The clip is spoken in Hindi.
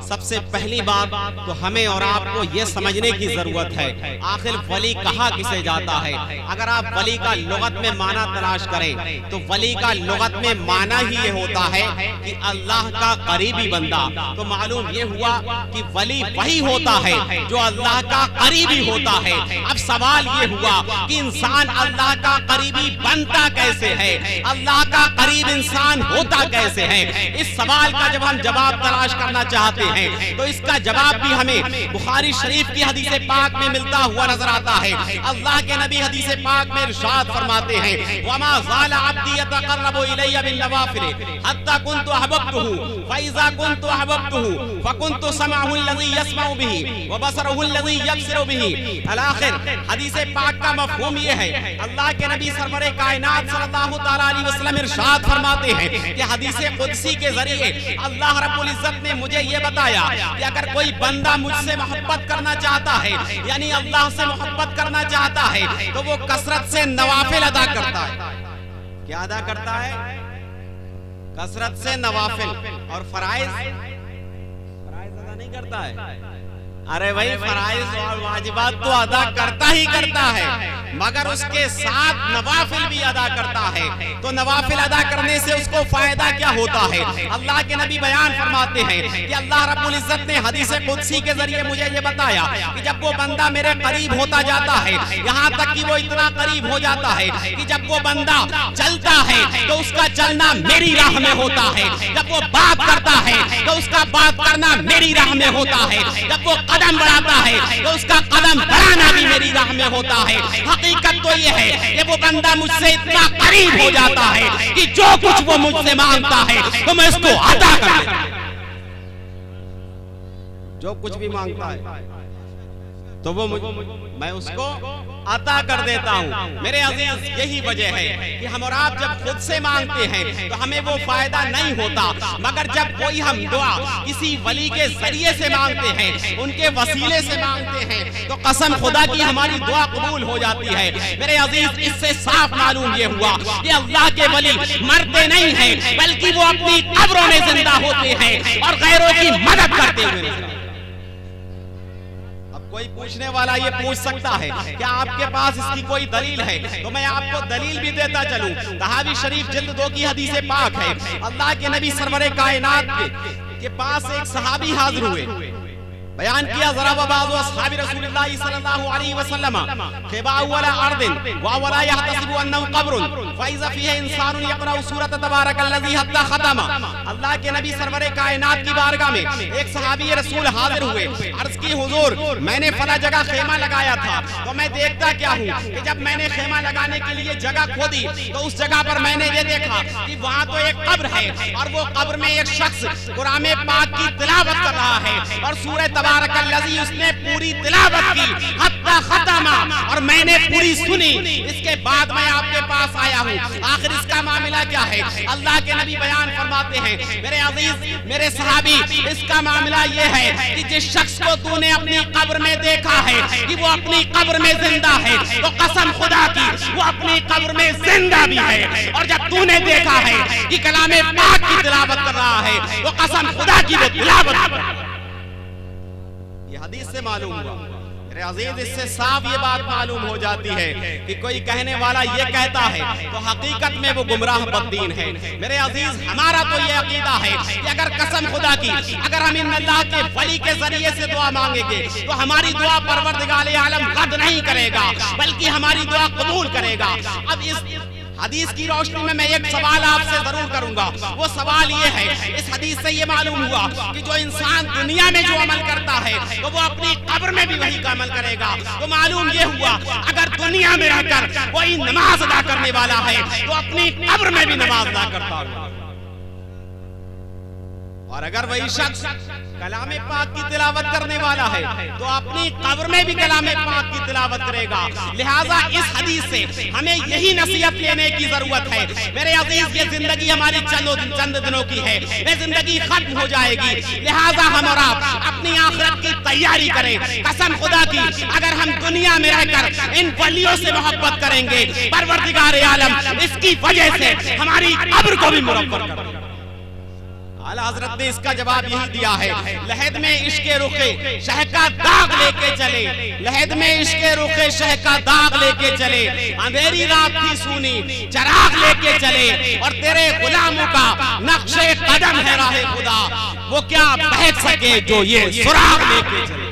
सबसे पहली बात तो हमें और आपको ये समझने की जरूरत है, आखिर वली कहा किसे जाता है। अगर आप वली का लुगत में माना तलाश करें तो वली का लुगत में माना ही ये होता है कि अल्लाह का करीबी बंदा। तो मालूम ये हुआ कि वली वही होता है जो अल्लाह का करीबी होता है। अब सवाल ये हुआ कि इंसान अल्लाह का करीबी बनता कैसे है, अल्लाह का करीब इंसान होता कैसे है। इस सवाल का जब हम जवाब तलाश करना चाहते हैं तो इसका जवाब भी हमें बुखारी शरीफ की हदीस पाक में मिलता हुआ नजर आता है। अल्लाह के नबी हदीस पाक में इरशाद फरमाते हैं, वमा ज़ाला अब्दी यतक़र्रबु इलैया बिन नवाफिल हत्ता कुन्तु अहबब्तुहु फ़इज़ा कुन्तु अहबब्तुहु फ़कुन्तु समअहु अल्लज़ी यस्मअु बिही व बसरहु अल्लज़ी यबसिरु बिही। अल-आखिर हदीस पाक का मफ़हूम ये है, अल्लाह के नबी सरवरे कायनात सल्लल्लाहु तआला अलैहि वसल्लम इरशाद फरमाते हैं कि हदीस कुदसी के जरिए अल्लाह रब्बुल इज्जत ने मुझे ये बताया कि अगर कोई बंदा मुझसे मोहब्बत करना चाहता है, यानी अल्लाह से मोहब्बत करना चाहता है, तो वो कसरत से नवाफिल अदा करता है। क्या अदा करता है? कसरत से नवाफिल। और फराइज अदा नहीं करता है। अरे भाई, फराइज और वाजिबात तो अदा करता ही करता है, मगर उसके साथ नवाफिल भी अदा करता है। तो नवाफिल अदा करने से उसको फायदा क्या होता है? अल्लाह के नबी बयान फरमाते हैं कि अल्लाह रब्बुल इज्जत ने हदीस कुदसी के जरिए मुझे ये बताया कि जब वो बंदा मेरे करीब होता जाता है, यहाँ तक कि वो इतना करीब हो जाता है कि जब वो बंदा चलता है तो उसका चलना मेरी राह में होता है, जब वो बात करता है तो उसका बात करना मेरी राह में होता है, जब वो कदम बढ़ाता है तो उसका कदम बढ़ाना भी मेरी राह में होता है। हकीकत तो ये है कि वो बंदा मुझसे इतना करीब हो जाता है कि जो कुछ वो मुझसे मांगता है तो मैं उसको अता कर देता हूं। जो कुछ भी मांगता है तो वो मैं उसको अता कर देता हूँ। मेरे अजीज, यही वजह है कि हम और आप जब खुद से मांगते हैं तो हमें वो फायदा नहीं होता, मगर जब कोई हम दुआ किसी वली के जरिए से मांगते हैं, उनके वसीले से मांगते हैं, तो कसम खुदा की हमारी दुआ कबूल हो जाती है। मेरे अजीज, इससे साफ मालूम ये हुआ कि अल्लाह के वली मरते नहीं हैं, बल्कि वो अपनी कब्रों में जिंदा होते हैं और गैरों की मदद करते हुए। कोई पूछने वाला ये पूछ सकता है क्या आपके पास इसकी कोई दलील है? तो मैं आपको दलील भी देता चलूं। तहावी शरीफ जिल्द 2 की हदीस पाक है, अल्लाह के नबी सरवरे कायनात के पास एक सहाबी हाजिर हुए। बयान किया, ज़रा वबाज़ु अस्हाबी रसूलिल्लाह सल्लल्लाहु अलैहि वसल्लम ख़िबाउ वला अर्दिन व वला यहतसिबु अन्नहु क़ब्रुन फ़इज़ा फ़ीही इंसानुन यक़रअु सूरत तबारकल्लज़ी हत्ता ख़तमा। अल्लाह के नबी सरवरे कायनात की बारगाह में एक सहाबी रसूल हाजिर हुए। अर्ज़ की, हुज़ूर, मैंने फला जगह खेमा लगाया था, तो मैं देखता क्या हूँ कि जब मैंने खेमा लगाने के लिए जगह खोदी तो उस जगह पर मैंने ये देखा कि वहाँ तो एक कब्र है और वो कब्र में एक शख्स कुरान पाक की तिलावत कर रहा है और सूरह तबारकल्लज़ी उसने पूरी तिलावत की हत्ता खत्मा, और मैंने पूरी सुनी। इसके बाद मैं आपके पास आया हूँ। आखिर इसका मामला क्या है? अल्लाह के नबी बयान फरमाते हैं, मेरे अजीज, मेरे सहाबी, इसका मामला ये है कि जिस शख्स को तूने अपनी कब्र में देखा है कि वो अपनी कब्र में जिंदा है, तो कसम खुदा की वो अपनी कब्र में जिंदा भी है। और जब तूने देखा है कि कलामे पाक की तिलावत कर रहा है, तो कसम खुदा की वो तिलावत कर रहा है। ये हदीस से मालूम हुआ। मेरे अजीज, इससे साफ ये बात मालूम हो जाती है कि कोई कहने वाला ये कहता है तो हकीकत में वो गुमराह बद्दीन है। मेरे अजीज, हमारा तो ये अकीदा है कि अगर कसम खुदा की अगर हम इन अल्लाह के वली के जरिए से दुआ मांगेंगे तो हमारी दुआ परवरदिगार आलम रद्द नहीं करेगा, बल्कि हमारी दुआ कबूल करेगा। अब इस हदीस की रोशनी में मैं एक सवाल आपसे जरूर करूंगा। वो सवाल ये है, इस हदीस से ये मालूम हुआ कि जो इंसान दुनिया में जो अमल करता है तो वो अपनी कब्र में भी वही का अमल करेगा। तो मालूम ये हुआ, अगर दुनिया में रहकर कोई नमाज अदा करने वाला है तो अपनी कब्र में भी नमाज अदा करता होगा। और अगर वही शख्स कलामे पाक की तिलावत करने वाला है तो अपनी कब्र में भी कलामे पाक की तिलावत करेगा। लिहाजा इस हदीस से हमें यही नसीहत लेने की जरूरत है। मेरे अजीज, ये जिंदगी हमारी चंद दिनों की है, ये जिंदगी खत्म हो जाएगी। लिहाजा हम और आप अपनी आखिरत की तैयारी करें। कसम खुदा की अगर हम दुनिया में रहकर इन वलियों से मोहब्बत करेंगे, परवरदिगार आलम इसकी वजह से हमारी कब्र को भी मुनव्वर करेगा। आला हजरत ने इसका जवाब यही दिया है, लहद में इश्के रुखे शह का दाग लेके चले, लहद में इश्के रुखे शह का दाग लेके चले, अंधेरी रात की सूनी चराग लेके चले, और तेरे गुलामों का नक्शे कदम है राहे खुदा, वो क्या बहक सके जो ये सुराग लेके चले।